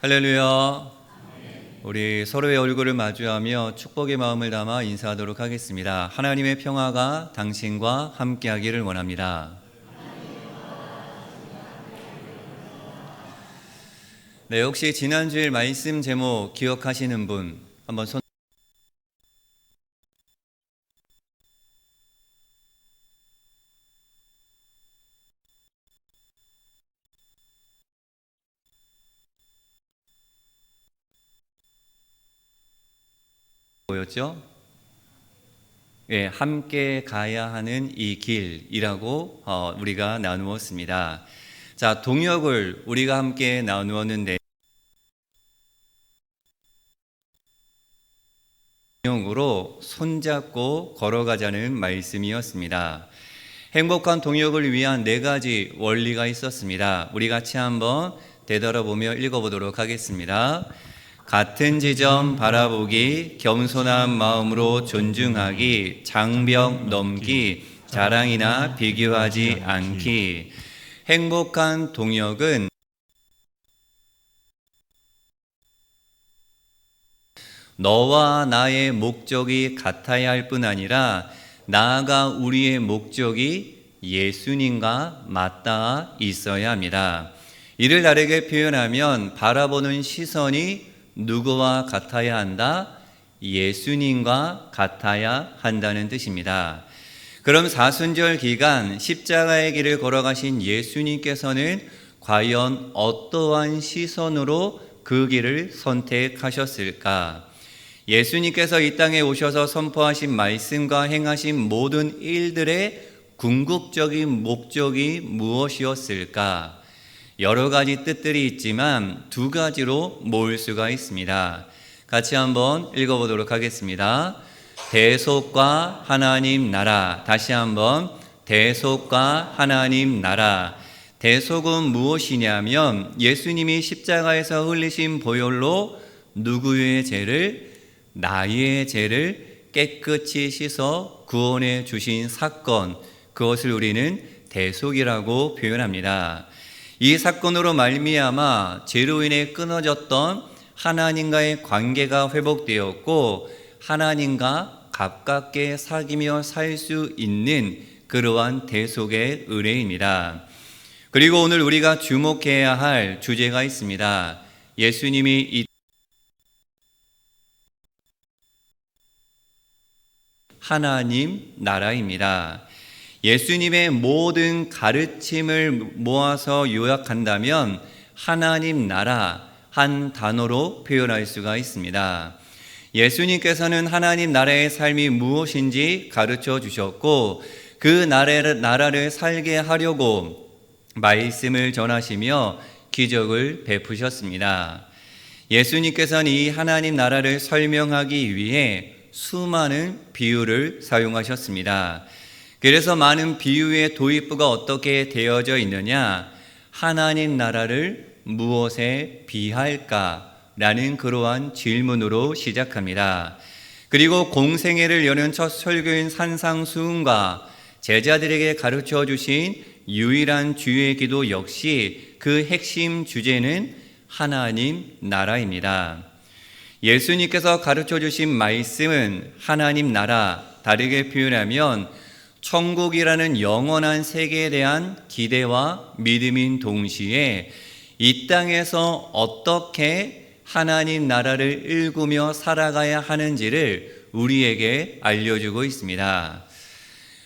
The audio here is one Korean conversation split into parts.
할렐루야. 우리 서로의 얼굴을 마주하며 축복의 마음을 담아 인사하도록 하겠습니다. 하나님의 평화가 당신과 함께하기를 원합니다. 네, 혹시 지난주일 말씀 제목 기억하시는 분 한번 손 뭐였죠? 예, 함께 가야 하는 이 길이라고 우리가 나누었습니다. 자, 동역을 우리가 함께 나누었는데 동역으로 손잡고 걸어가자는 말씀이었습니다. 행복한 동역을 위한 4가지 원리가 있었습니다. 우리 같이 한번 되돌아보며 읽어보도록 하겠습니다. 같은 지점 바라보기, 겸손한 마음으로 존중하기, 장벽 넘기, 자랑이나 비교하지 않기. 행복한 동역은 너와 나의 목적이 같아야 할 뿐 아니라 나아가 우리의 목적이 예수님과 맞닿아 있어야 합니다. 이를 다르게 표현하면 바라보는 시선이 누구와 같아야 한다? 예수님과 같아야 한다는 뜻입니다. 그럼 사순절 기간 십자가의 길을 걸어가신 예수님께서는 과연 어떠한 시선으로 그 길을 선택하셨을까? 예수님께서 이 땅에 오셔서 선포하신 말씀과 행하신 모든 일들의 궁극적인 목적이 무엇이었을까? 여러 가지 뜻들이 있지만 2가지로 모을 수가 있습니다. 같이 한번 읽어보도록 하겠습니다. 대속과 하나님 나라. 다시 한번 대속과 하나님 나라. 대속은 무엇이냐면 예수님이 십자가에서 흘리신 보혈로 누구의 죄를? 나의 죄를 깨끗이 씻어 구원해 주신 사건, 그것을 우리는 대속이라고 표현합니다. 이 사건으로 말미암아 죄로 인해 끊어졌던 하나님과의 관계가 회복되었고 하나님과 가깝게 사귀며 살 수 있는 그러한 대속의 은혜입니다. 그리고 오늘 우리가 주목해야 할 주제가 있습니다. 예수님이 이 하나님 나라입니다. 예수님의 모든 가르침을 모아서 요약한다면 하나님 나라 한 단어로 표현할 수가 있습니다. 예수님께서는 하나님 나라의 삶이 무엇인지 가르쳐 주셨고 그 나라를 살게 하려고 말씀을 전하시며 기적을 베푸셨습니다. 예수님께서는 이 하나님 나라를 설명하기 위해 수많은 비유를 사용하셨습니다. 그래서 많은 비유의 도입부가 어떻게 되어져 있느냐? 하나님 나라를 무엇에 비할까? 라는 그러한 질문으로 시작합니다. 그리고 공생애를 여는 첫 설교인 산상수훈과 제자들에게 가르쳐 주신 유일한 주의 기도 역시 그 핵심 주제는 하나님 나라입니다. 예수님께서 가르쳐 주신 말씀은 하나님 나라, 다르게 표현하면 천국이라는 영원한 세계에 대한 기대와 믿음인 동시에 이 땅에서 어떻게 하나님 나라를 일구며 살아가야 하는지를 우리에게 알려주고 있습니다.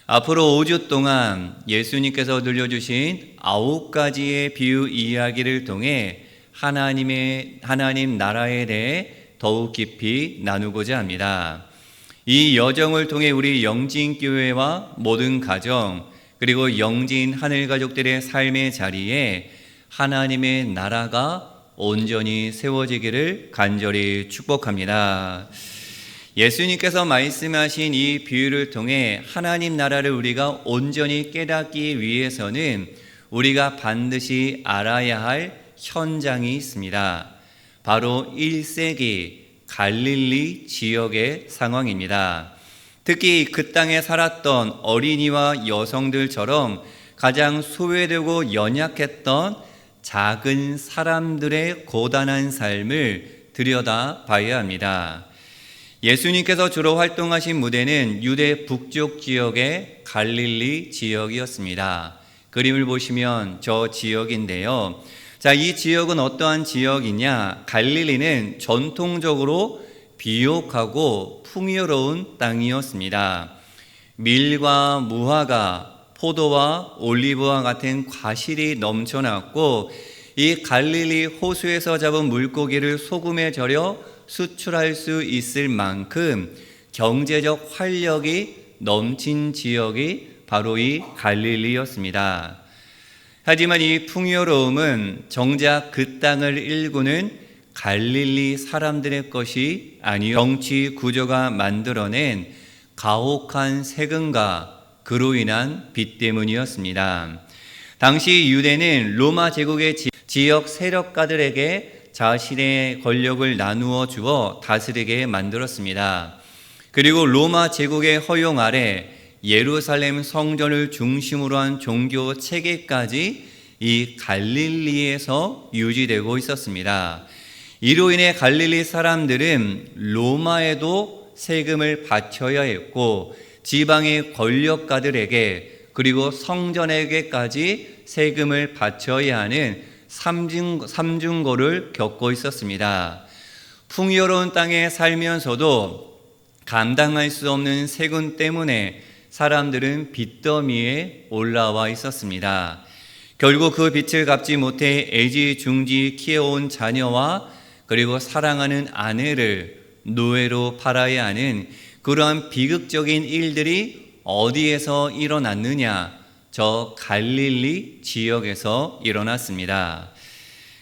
앞으로 5주 동안 예수님께서 들려주신 9가지의 비유 이야기를 통해 하나님 나라에 대해 더욱 깊이 나누고자 합니다. 이 여정을 통해 우리 영진교회와 모든 가정 그리고 영진 하늘가족들의 삶의 자리에 하나님의 나라가 온전히 세워지기를 간절히 축복합니다. 예수님께서 말씀하신 이 비유를 통해 하나님 나라를 우리가 온전히 깨닫기 위해서는 우리가 반드시 알아야 할 현장이 있습니다. 바로 1세기 갈릴리 지역의 상황입니다. 특히 그 땅에 살았던 어린이와 여성들처럼 가장 소외되고 연약했던 작은 사람들의 고단한 삶을 들여다봐야 합니다. 예수님께서 주로 활동하신 무대는 유대 북쪽 지역의 갈릴리 지역이었습니다. 그림을 보시면 저 지역인데요. 자, 이 지역은 어떠한 지역이냐? 갈릴리는 전통적으로 비옥하고 풍요로운 땅이었습니다. 밀과 무화과, 포도와 올리브와 같은 과실이 넘쳐났고, 이 갈릴리 호수에서 잡은 물고기를 소금에 절여 수출할 수 있을 만큼 경제적 활력이 넘친 지역이 바로 이 갈릴리였습니다. 하지만 이 풍요로움은 정작 그 땅을 일구는 갈릴리 사람들의 것이 아니요, 정치 구조가 만들어낸 가혹한 세금과 그로 인한 빚 때문이었습니다. 당시 유대는 로마 제국의 지역 세력가들에게 자신의 권력을 나누어 주어 다스리게 만들었습니다. 그리고 로마 제국의 허용 아래 예루살렘 성전을 중심으로 한 종교 체계까지 이 갈릴리에서 유지되고 있었습니다. 이로 인해 갈릴리 사람들은 로마에도 세금을 바쳐야 했고, 지방의 권력가들에게 그리고 성전에게까지 세금을 바쳐야 하는 삼중고를 겪고 있었습니다. 풍요로운 땅에 살면서도 감당할 수 없는 세금 때문에 사람들은 빚더미에 올라와 있었습니다. 결국 그 빚을 갚지 못해 애지중지 키워온 자녀와 그리고 사랑하는 아내를 노예로 팔아야 하는 그러한 비극적인 일들이 어디에서 일어났느냐? 저 갈릴리 지역에서 일어났습니다.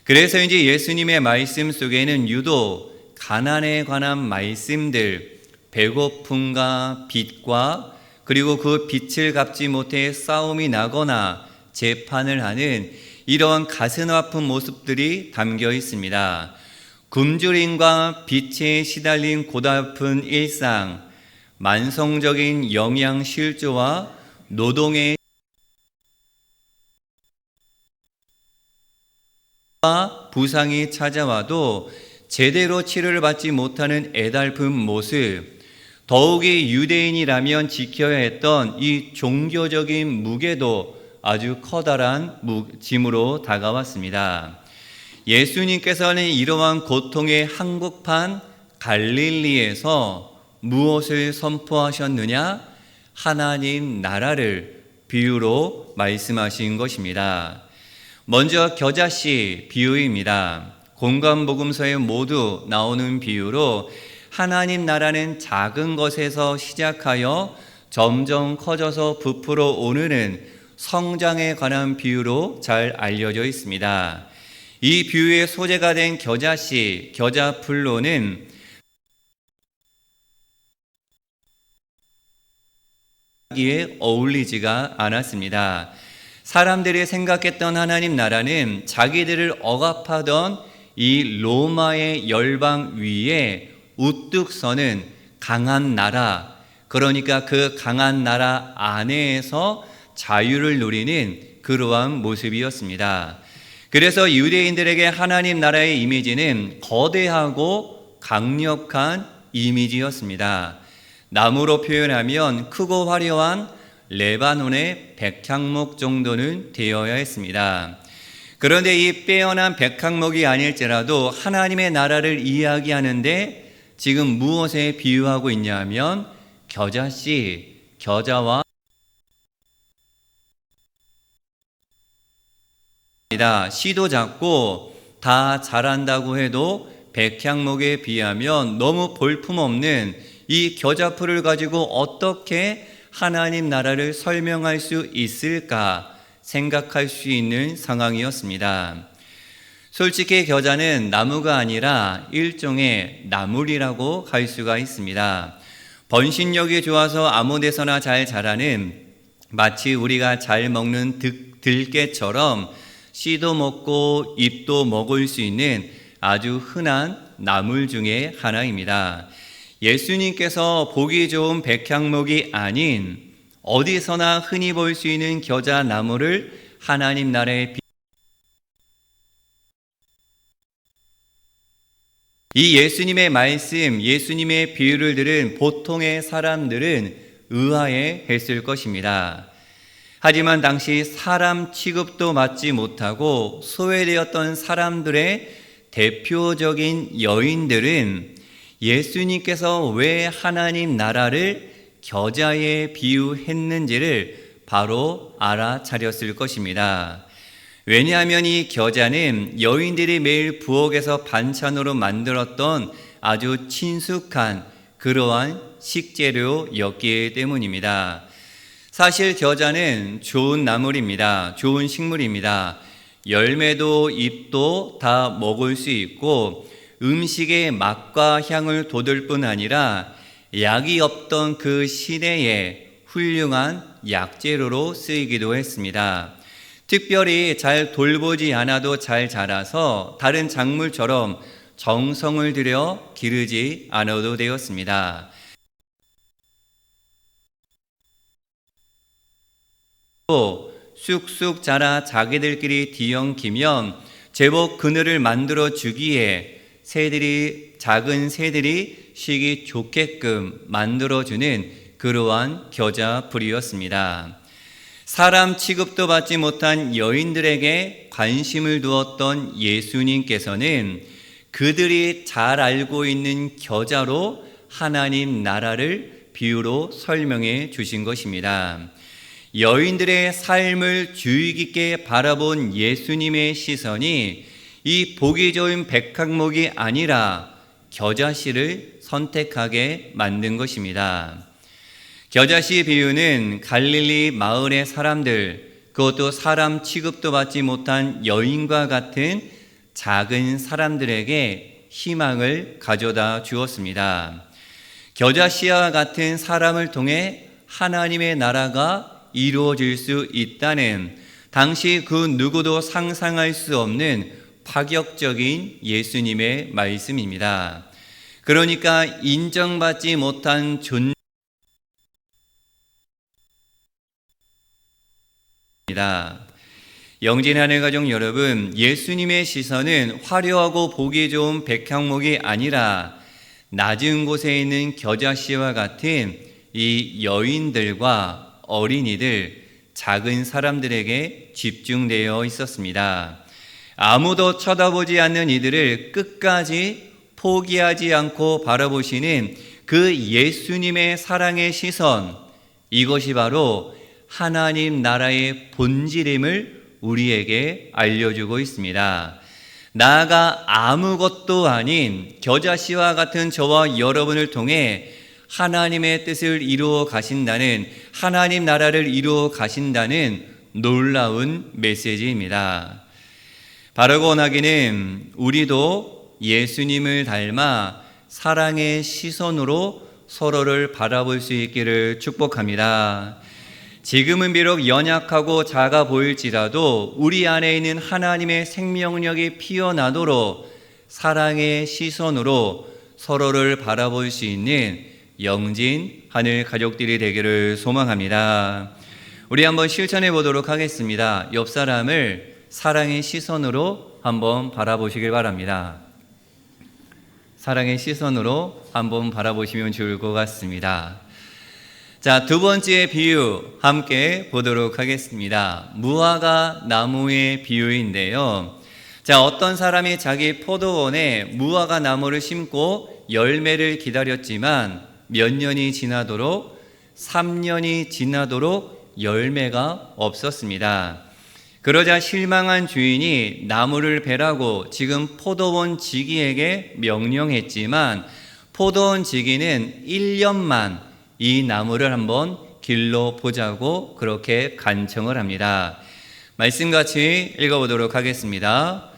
그래서인지 예수님의 말씀 속에는 유독 가난에 관한 말씀들, 배고픔과 빚과 그리고 그 빚을 갚지 못해 싸움이 나거나 재판을 하는 이러한 가슴 아픈 모습들이 담겨 있습니다. 굶주림과 빚에 시달린 고달픈 일상, 만성적인 영양 실조와 노동의 부상이 찾아와도 제대로 치료를 받지 못하는 애달픈 모습, 더욱이 유대인이라면 지켜야 했던 이 종교적인 무게도 아주 커다란 짐으로 다가왔습니다. 예수님께서는 이러한 고통의 한복판 갈릴리에서 무엇을 선포하셨느냐? 하나님 나라를 비유로 말씀하신 것입니다. 먼저 겨자씨 비유입니다. 공관복음서에 모두 나오는 비유로 하나님 나라는 작은 것에서 시작하여 점점 커져서 부풀어 오르는 성장에 관한 비유로 잘 알려져 있습니다. 이 비유의 소재가 된 겨자씨, 겨자풀로는 기에 어울리지가 않았습니다. 사람들이 생각했던 하나님 나라는 자기들을 억압하던 이 로마의 열방 위에 우뚝 서는 강한 나라, 그러니까 그 강한 나라 안에서 자유를 누리는 그러한 모습이었습니다. 그래서 유대인들에게 하나님 나라의 이미지는 거대하고 강력한 이미지였습니다. 나무로 표현하면 크고 화려한 레바논의 백향목 정도는 되어야 했습니다. 그런데 이 빼어난 백향목이 아닐지라도 하나님의 나라를 이야기하는데 지금 무엇에 비유하고 있냐 하면 겨자씨, 겨자와 씨도 작고 다 자란다고 해도 백향목에 비하면 너무 볼품없는 이 겨자풀을 가지고 어떻게 하나님 나라를 설명할 수 있을까 생각할 수 있는 상황이었습니다. 솔직히 겨자는 나무가 아니라 일종의 나물이라고 할 수가 있습니다. 번식력이 좋아서 아무 데서나 잘 자라는, 마치 우리가 잘 먹는 들깨처럼 씨도 먹고 잎도 먹을 수 있는 아주 흔한 나물 중에 하나입니다. 예수님께서 보기 좋은 백향목이 아닌 어디서나 흔히 볼 수 있는 겨자 나무를 하나님 나라의 이 예수님의 말씀, 예수님의 비유를 들은 보통의 사람들은 의아해 했을 것입니다. 하지만 당시 사람 취급도 받지 못하고 소외되었던 사람들의 대표적인 여인들은 예수님께서 왜 하나님 나라를 겨자에 비유했는지를 바로 알아차렸을 것입니다. 왜냐하면 이 겨자는 여인들이 매일 부엌에서 반찬으로 만들었던 아주 친숙한 그러한 식재료였기 때문입니다. 사실 겨자는 좋은 나물입니다. 좋은 식물입니다. 열매도 잎도 다 먹을 수 있고 음식의 맛과 향을 돋을 뿐 아니라 약이 없던 그 시대에 훌륭한 약재료로 쓰이기도 했습니다. 특별히 잘 돌보지 않아도 잘 자라서 다른 작물처럼 정성을 들여 기르지 않아도 되었습니다. 또 쑥쑥 자라 자기들끼리 뒤엉키면 제법 그늘을 만들어 주기에 작은 새들이 쉬기 좋게끔 만들어주는 그러한 겨자 풀이었습니다. 사람 취급도 받지 못한 여인들에게 관심을 두었던 예수님께서는 그들이 잘 알고 있는 겨자로 하나님 나라를 비유로 설명해 주신 것입니다. 여인들의 삶을 주의 깊게 바라본 예수님의 시선이 이 보기 좋은 백항목이 아니라 겨자씨를 선택하게 만든 것입니다. 겨자씨 비유는 갈릴리 마을의 사람들, 그것도 사람 취급도 받지 못한 여인과 같은 작은 사람들에게 희망을 가져다 주었습니다. 겨자씨와 같은 사람을 통해 하나님의 나라가 이루어질 수 있다는 당시 그 누구도 상상할 수 없는 파격적인 예수님의 말씀입니다. 그러니까 인정받지 못한 존재입니다. 영진하늘 가족 여러분, 예수님의 시선은 화려하고 보기 좋은 백향목이 아니라 낮은 곳에 있는 겨자씨와 같은 이 여인들과 어린이들, 작은 사람들에게 집중되어 있었습니다. 아무도 쳐다보지 않는 이들을 끝까지 포기하지 않고 바라보시는 그 예수님의 사랑의 시선, 이것이 바로 하나님 나라의 본질임을 우리에게 알려주고 있습니다. 나아가 아무것도 아닌 겨자씨와 같은 저와 여러분을 통해 하나님의 뜻을 이루어 가신다는, 하나님 나라를 이루어 가신다는 놀라운 메시지입니다. 바라고 원하기는 우리도 예수님을 닮아 사랑의 시선으로 서로를 바라볼 수 있기를 축복합니다. 지금은 비록 연약하고 작아 보일지라도 우리 안에 있는 하나님의 생명력이 피어나도록 사랑의 시선으로 서로를 바라볼 수 있는 영진 하늘 가족들이 되기를 소망합니다. 우리 한번 실천해 보도록 하겠습니다. 옆 사람을 사랑의 시선으로 한번 바라보시길 바랍니다. 사랑의 시선으로 한번 바라보시면 좋을 것 같습니다. 자, 두 번째 비유 함께 보도록 하겠습니다. 무화과 나무의 비유인데요. 자, 어떤 사람이 자기 포도원에 무화과 나무를 심고 열매를 기다렸지만 몇 년이 지나도록 3년이 지나도록 열매가 없었습니다. 그러자 실망한 주인이 나무를 베라고 지금 포도원 지기에게 명령했지만 포도원 지기는 1년만 이 나무를 한번 길러보자고 그렇게 간청을 합니다. 말씀같이 읽어보도록 하겠습니다.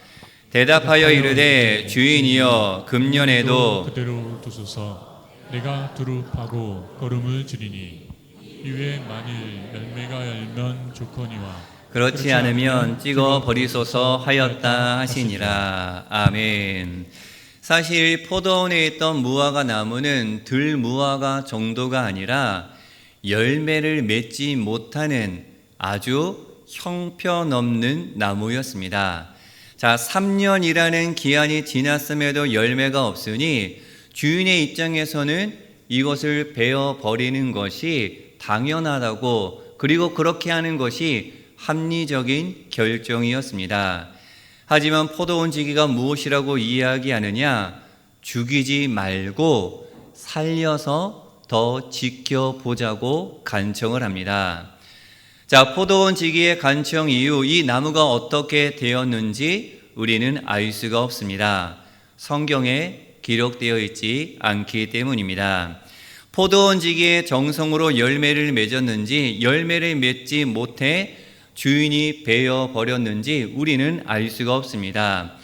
대답하여 이르되 주인이여 금년에도 그대로 두소서. 내가 두루 파고 거름을 주리니 이외에 만일 열매가 열면 좋거니와 그렇지 않으면 찍어 버리소서 하였다 하시니라. 아멘. 사실 포도원에 있던 무화과 나무는 들무화과 정도가 아니라 열매를 맺지 못하는 아주 형편없는 나무였습니다. 자, 자, 3년이라는 기한이 지났음에도 열매가 없으니 주인의 입장에서는 이것을 베어 버리는 것이 당연하다고, 그리고 그렇게 하는 것이 합리적인 결정이었습니다. 하지만 포도원 지기가 무엇이라고 이야기하느냐? 죽이지 말고 살려서 더 지켜보자고 간청을 합니다. 자, 포도원 지기의 간청 이후 이 나무가 어떻게 되었는지 우리는 알 수가 없습니다. 성경에 기록되어 있지 않기 때문입니다. 포도원 지기의 정성으로 열매를 맺었는지 열매를 맺지 못해 주인이 베어 버렸는지 우리는 알 수가 없습니다.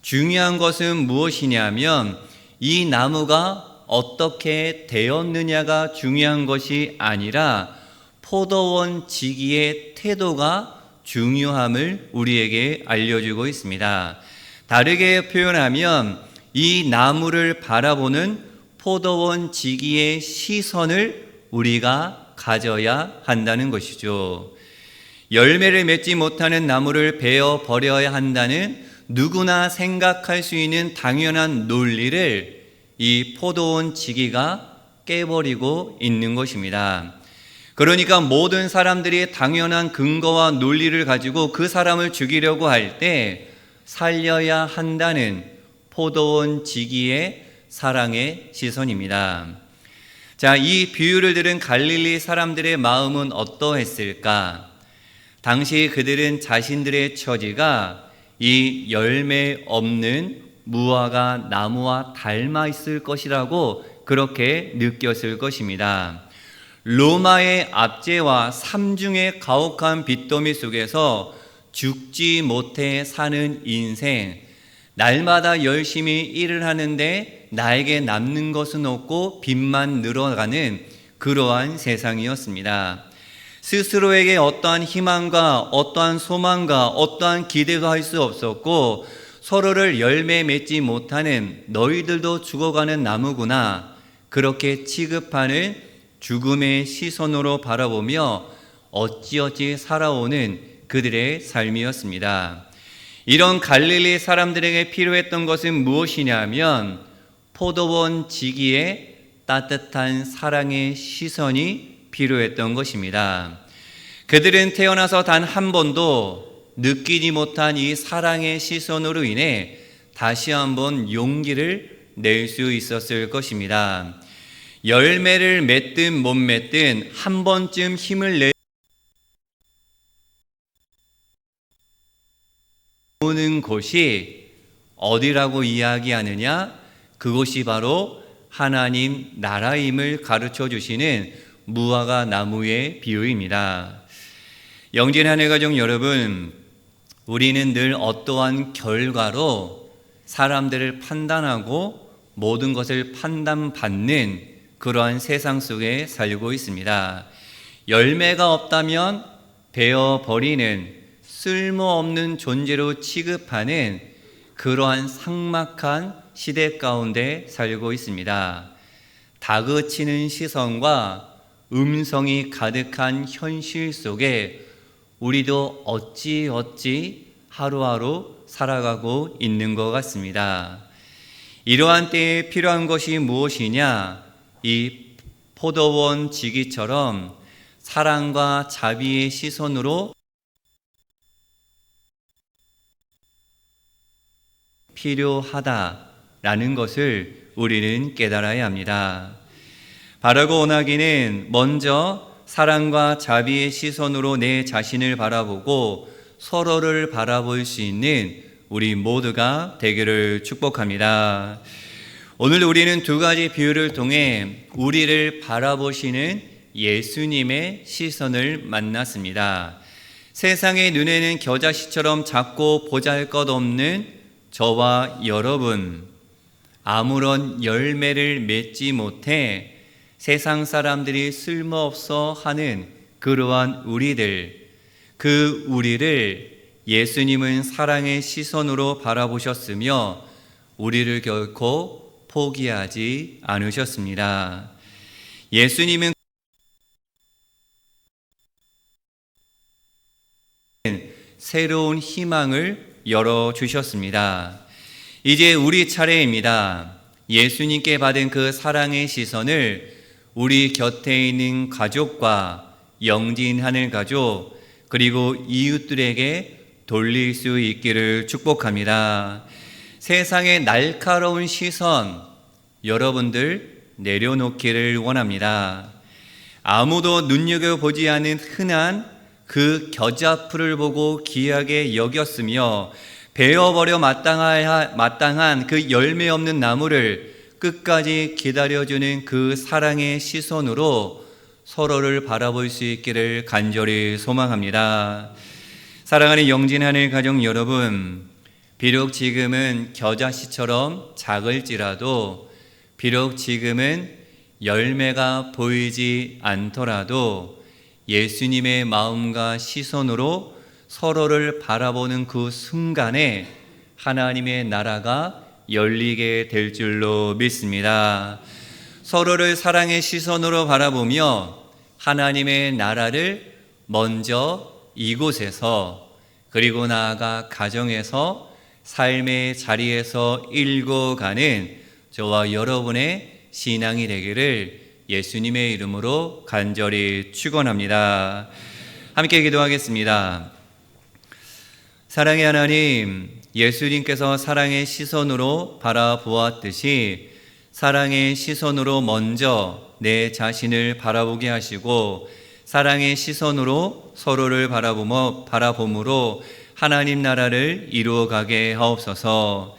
중요한 것은 무엇이냐면 이 나무가 어떻게 되었느냐가 중요한 것이 아니라 포도원 지기의 태도가 중요함을 우리에게 알려주고 있습니다. 다르게 표현하면 이 나무를 바라보는 포도원 지기의 시선을 우리가 가져야 한다는 것이죠. 열매를 맺지 못하는 나무를 베어 버려야 한다는 누구나 생각할 수 있는 당연한 논리를 이 포도원 지기가 깨버리고 있는 것입니다. 그러니까 모든 사람들이 당연한 근거와 논리를 가지고 그 사람을 죽이려고 할 때 살려야 한다는 포도원 지기의 사랑의 시선입니다. 자, 이 비유를 들은 갈릴리 사람들의 마음은 어떠했을까? 당시 그들은 자신들의 처지가 이 열매 없는 무화과 나무와 닮아 있을 것이라고 그렇게 느꼈을 것입니다. 로마의 압제와 삼중의 가혹한 빚더미 속에서 죽지 못해 사는 인생, 날마다 열심히 일을 하는데 나에게 남는 것은 없고 빚만 늘어가는 그러한 세상이었습니다. 스스로에게 어떠한 희망과 어떠한 소망과 어떠한 기대도 할 수 없었고 서로를 열매 맺지 못하는 너희들도 죽어가는 나무구나, 그렇게 취급하는 죽음의 시선으로 바라보며 어찌어찌 살아오는 그들의 삶이었습니다. 이런 갈릴리 사람들에게 필요했던 것은 무엇이냐면 포도원 지기의 따뜻한 사랑의 시선이 필요했던 것입니다. 그들은 태어나서 단 한 번도 느끼지 못한 이 사랑의 시선으로 인해 다시 한번 용기를 낼 수 있었을 것입니다. 열매를 맺든 못 맺든 한 번쯤 힘을 내오는 곳이 어디라고 이야기하느냐? 그곳이 바로 하나님 나라임을 가르쳐 주시는 무화과 나무의 비유입니다. 영진 한해가족 여러분, 우리는 늘 어떠한 결과로 사람들을 판단하고 모든 것을 판단받는 그러한 세상 속에 살고 있습니다. 열매가 없다면 베어버리는 쓸모없는 존재로 취급하는 그러한 삭막한 시대 가운데 살고 있습니다. 다그치는 시선과 음성이 가득한 현실 속에 우리도 어찌어찌 하루하루 살아가고 있는 것 같습니다. 이러한 때에 필요한 것이 무엇이냐? 이 포도원 지기처럼 사랑과 자비의 시선으로 필요하다라는 것을 우리는 깨달아야 합니다. 바라고 원하기는 먼저 사랑과 자비의 시선으로 내 자신을 바라보고 서로를 바라볼 수 있는 우리 모두가 되기를 축복합니다. 오늘 우리는 두 가지 비유를 통해 우리를 바라보시는 예수님의 시선을 만났습니다. 세상의 눈에는 겨자씨처럼 작고 보잘것없는 저와 여러분, 아무런 열매를 맺지 못해 세상 사람들이 쓸모없어 하는 그러한 우리들, 그 우리를 예수님은 사랑의 시선으로 바라보셨으며 우리를 결코 포기하지 않으셨습니다. 예수님은 새로운 희망을 열어주셨습니다. 이제 우리 차례입니다. 예수님께 받은 그 사랑의 시선을 우리 곁에 있는 가족과 영진 하늘 가족 그리고 이웃들에게 돌릴 수 있기를 축복합니다. 세상의 날카로운 시선 여러분들 내려놓기를 원합니다. 아무도 눈여겨보지 않은 흔한 그 겨자풀을 보고 귀하게 여겼으며 베어버려 마땅한 그 열매 없는 나무를 끝까지 기다려주는 그 사랑의 시선으로 서로를 바라볼 수 있기를 간절히 소망합니다. 사랑하는 영진하늘 가족 여러분, 비록 지금은 겨자씨처럼 작을지라도, 비록 지금은 열매가 보이지 않더라도 예수님의 마음과 시선으로 서로를 바라보는 그 순간에 하나님의 나라가 열리게 될 줄로 믿습니다. 서로를 사랑의 시선으로 바라보며 하나님의 나라를 먼저 이곳에서 그리고 나아가 가정에서 삶의 자리에서 일궈가는 저와 여러분의 신앙이 되기를 예수님의 이름으로 간절히 축원합니다. 함께 기도하겠습니다. 사랑의 하나님, 예수님께서 사랑의 시선으로 바라보았듯이 사랑의 시선으로 먼저 내 자신을 바라보게 하시고 사랑의 시선으로 서로를 바라봄으로 하나님 나라를 이루어가게 하옵소서.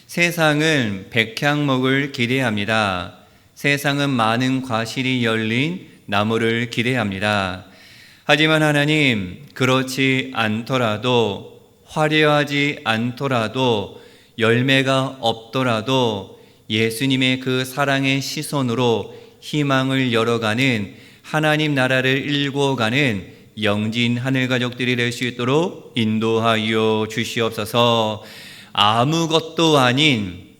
세상은 백향목을 기대합니다. 세상은 많은 과실이 열린 나무를 기대합니다. 하지만 하나님, 그렇지 않더라도, 화려하지 않더라도, 열매가 없더라도 예수님의 그 사랑의 시선으로 희망을 열어가는 하나님 나라를 일궈가는 영진 하늘 가족들이 될 수 있도록 인도하여 주시옵소서. 아무것도 아닌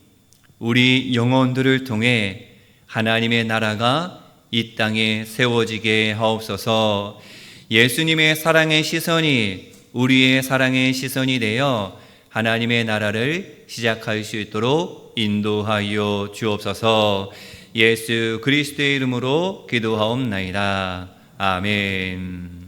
우리 영혼들을 통해 하나님의 나라가 이 땅에 세워지게 하옵소서. 예수님의 사랑의 시선이 우리의 사랑의 시선이 되어 하나님의 나라를 시작할 수 있도록 인도하여 주옵소서. 예수 그리스도의 이름으로 기도하옵나이다. 아멘.